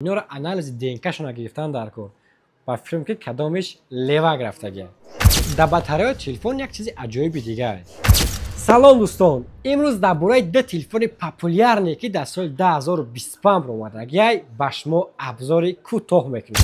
اینا رو انالیز دینکشون گرفتن در کار و فیلم که کدامش لیواگ رفتگی. در بطری تلفن یک چیز عجیبی دیگه. سلام دوستان، امروز درباره دو تلفن پاپولار که در سال 2025 اومدگی به شما ابزار کوتاه میکنم.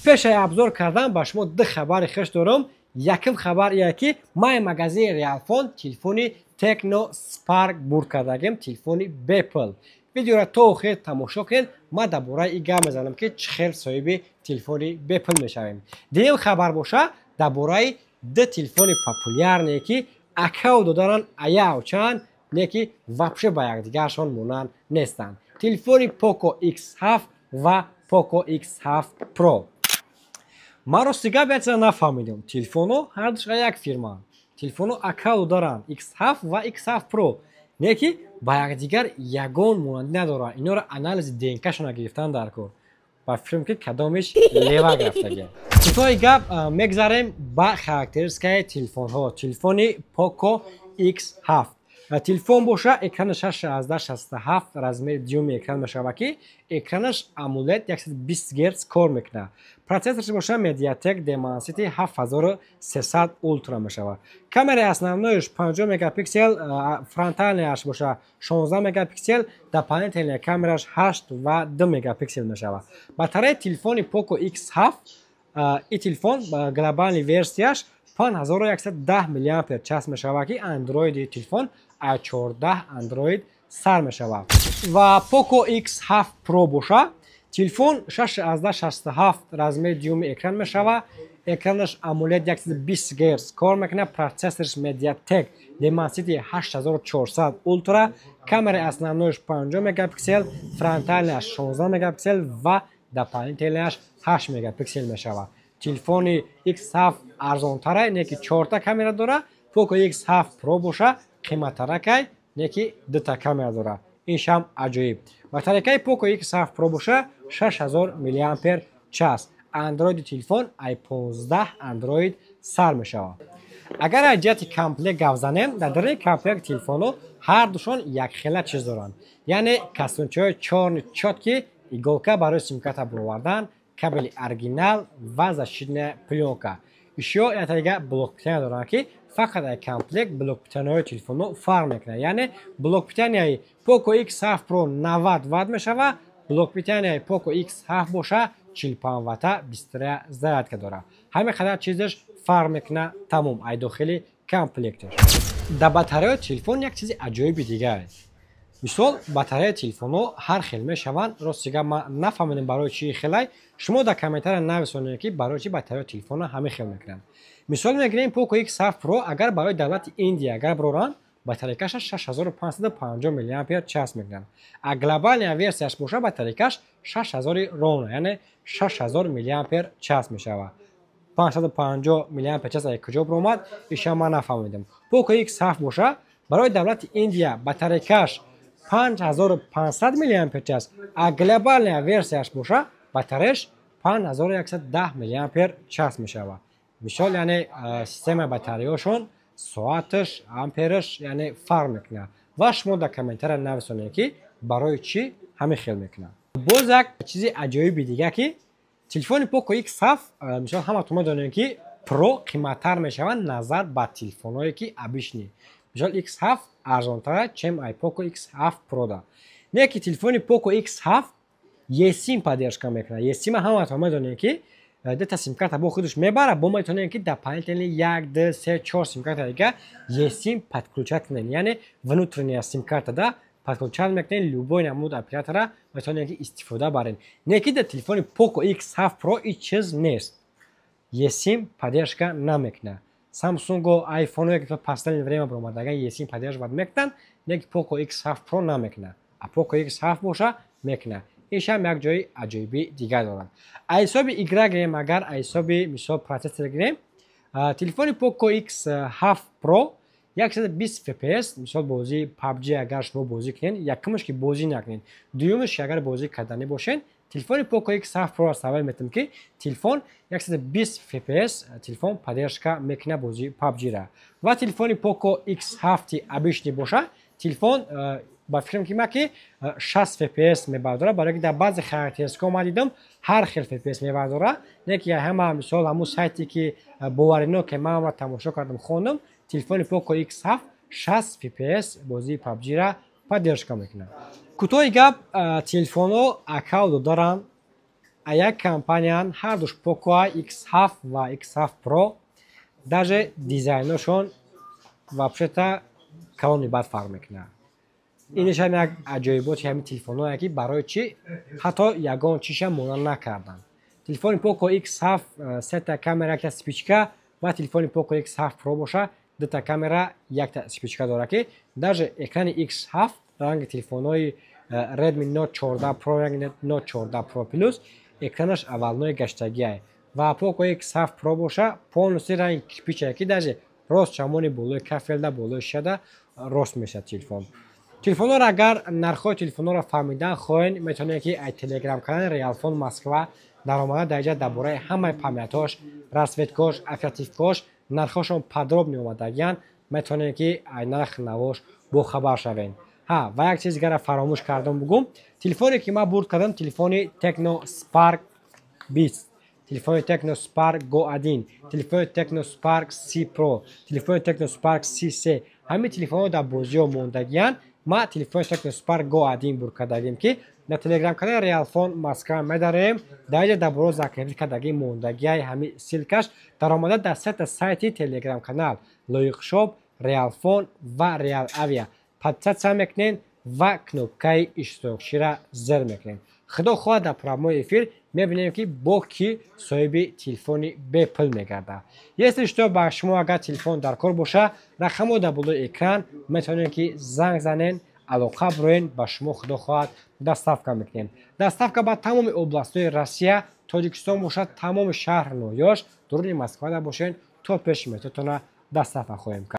پیش ابزار کردن به شما دو خبر خوش دارم. یکم خبر اینه که ما مغازه ریالفون تلفن تکنو سپارک برد کردگیم، تلفن بیپل. ویدیو را تا آخر تماشا کن. ما درباره این گام میزنم که چخیل صاحب تلفن بیپل میشویم. دیگه خبر باشه درباره دو تلفن پاپولار که اکاو دارن ایا و چند نیکی واپشه با یکدیگرشان مونن نیستن. تلفن پوکو X7 و پوکو X7 پرو. ما راستیگه بیشتر نفهمیدم. تلفنو هر دوش یک فیرما. تلفنو اکاو دارن X7 و X7 پرو. نیکی با یکدیگر یگان مونند ندارن. اینا رو انالیز دینکشون گرفتن در کار. با فیلم که کدامش لیواگ رفتگی. کوتاه گپ میگذاریم با خاکترسکای تلفن ها. تلفن پوکو X7 تلفن باشه اکرانش 1667 رزمه دیوم اکران میشه که اکرانش AMOLED 120 گرتز کار میکنه. پروسسورش باشه مدیاتک دیمنسیتی 7300 اولترا میشه. کامرای основنویش 50 مگاپیکسل، فرونتالش باشه 16 مگاپیکسل، در پانل کامراش 8 و 2 مگاپیکسل میشه. باتری تلفن پوکو X7 این تلفن گلوبال ورسیاش 5110 میلی آمپر چارج میشه که اندروید تلفن A14 اندروید سر میشه. و پوکو X7 پرو باشه تلفن 1667 رزمه دیوم اکران میشه. اکرانش AMOLED 120 گرتز کار میکنه. پروسسورش مدیاتک دیمنسیتی 8400 اولترا. کامرای основنویش 50 مگاپیکسل، فرونتالش 16 مگاپیکسل و در پانل 8 مگاپیکسل میشه. تلفن X7 ارزان تره نیکی 4 تا کامera داره. پوکو X7 پرو باشه قیمت ترکای نیکی 2 تا کامera داره. اینش هم عجیب. باتری پوکو X7 پرو باشه 6000 میلی آمپر چارج. اندروید تلفن i15 اندروید سر میشه. اگر از جهت کامپلکت گپ زنیم در کامپلکت تلفنو هر دوشون یک خیلی چیز دارن. یعنی کسونچای 4 چاتکی ایگولکا برای سیم کارت بروردن، کابل اورجینال و زشیدن پلیونکا. ایشو یه بلوک پیتن دارن که فقط کامپلکت بلوک پیتنهای تلفنو فرق میکنه. یعنی بلوک پیتنهای پوکو X7 پرو 90 وات میشه و بلوک پیتنهای پوکو X7 باشه 45 وات بیشتر زرد که داره. همه خدای چیزش فرق میکنه. تمام ای داخلی کامپلکتش. در باتری تلفن یک چیز عجیبی دیگه. مثال باتری تلفنو هر خیل میشوند. راستیگه ما نفهمیدیم برای چی خیلی. شما در کامنتر نویسونید که برای چی باتری تلفن همه خیل میکنن. مثال میگیریم پوکو X7 پرو اگر برای دولت ایندیا اگر برورن باتریکش 6550 میلی آمپر چارج میکنن. گلوبال ورسیاش باشه باتریکش 6000 رون یعنی 6000 میلی آمپر چارج میشه. 550 میلی آمپر چارج از کجا اومد ایشون ما نفهمیدیم. پوکو X7 باشه برای دولت ایندیا باتریکش 5500 میلی آمپر چارج. گلوبال ورسیاش باشه باتریش 5110 میلی آمپر چارج میشه. مثال یعنی سیستم باتریاشون ساعتش آمپرش یعنی فرق میکنه. و شما در کامنتر نویسونید که برای چی همه خیل میکنه. باز یک چیز عجیبی دیگه که تلفن پوکو X7 مثلا همتون دونین که پرو قیمتتر میشوند نظر به تلفنایی که ابیش نی. مثلا X7 ارزانتره چم ای پوکو X7 پرو دا. نه که تلفن پوکو X7 یه سیم پدرش کم میکنه. یه سیم همتون دونین که دو تا سیم کارت با خودش میبره. با میتونین که در پانل 1 2 3 4 سیم کارت دیگه یه سیم подключать کنین. یعنی внутренняя سیم کارت دا подключать میکنین любой نمود اپلیکاتора میتونین که استفاده برین. نه که در تلفن پوکو X7 پرو این چیز نیست. یه سیم поддержка نمیکنه. سامسونگ و آیفون که последнее время промодаgan یه سیم поддерживать میکنن. نه که پوکو X7 پرو نمیکنه. پوکو X7 باشه میکنه. ایش هم یک جای عجیبی دیگه دارن. حساب ایگرا گریم اگر حساب مثال پروسسور گریم تلفن پوکو X7 پرو 120 fps مثال بازی پابجی اگر شما بازی کنین یکمش که بازی نکنین دومش اگر بازی کردنی باشین تلفن پوکو X7 پرو استفاده میتونم که تلفن 120 fps تلفن поддержка میکنه بازی پابجی را. و تلفن پوکو X7 ابیشنی باشه تلفن ба фикрам ки ма ки 60 fps мебардора, барое ки дар баъзе характеристикаҳо ман дидам ҳар хел fps мебардора. Не ки ҳама мисол ҳамун сайте ки боварино ки ман амра тамошо кардам хондам, телефони Poco X7 60 fps бозии PUBG-ра поддержка мекунад. Кӯтоҳи гап, телефонҳо аккаунт доранд. Як компаниян ҳар душ Poco X7 ва X7 Pro, даже дизайношон вообще-то калони бад фарқ мекунад. Инешам як аҷоиботи ҳамин телефонҳое ки барои чӣ ҳатто ягон чиша монанд накарданд. Телефони Poco X7 сета камера, якта спичка ва телефони Poco X7 Pro боша дута камера, якта спичка дорад ки даже экрани X7 ранги телефонҳои Redmi Note 14 Pro, ранги Note 14 Pro Plus экранаш аввалное гаштагиае ва Poco X7 Pro боша полностью ранги кирпичае ки даже рост чамони болои кафелда болои шада рост мешавад телефон. Телефонҳоро агар нархҳои телефонҳоро фаҳмидан хоҳед, метавонед ки аз телеграм канали Realphone Moskva дар омада даҷа дар бораи ҳамаи памятҳош, расветкош, оперативкош нархҳошон подробно омадагиянд. Метавонед ки аз нарх навош бохабар шавед. Ва як чиз дигара фаромӯш кардам бугум. Телефоне ки ман бурд кардам телефони Tecno Spark 20, телефони Tecno Spark Go 1, телефони Tecno Spark C Pro, телефони Tecno Spark C3. ҳамин телефонҳо дар бозиҳо мондагиянд. ма телефони Tecno Spark Go 1 бурд кардагим ки дар телеграм канали Realphone Moskva медарем. Даҷа дар бораи закрити кардагии мондагияи ҳамин силкаш дар омада дар сета сайти телеграм канал Loiqshop, Realphone ва Real Avia подписатсия мекунед ва кнопкаи иштирокчиро зер мекунед. Худо хоҳад дар программаи эфир мебинем ки бо ки соҳиби телефони бепул мегардад. Если что ба шумо агар телефон дар кор боша, рақамҳо дар болои экран метавонед ки занг занед, алоқа бироед, ба шумо худо хоҳад доставка мекунем. Доставка ба тамоми областҳои Россия, Тоҷикистон бошад, тамоми шаҳр ноҳияш дуруни Москвада бошед, то пеши метротона доставка хоҳем кард.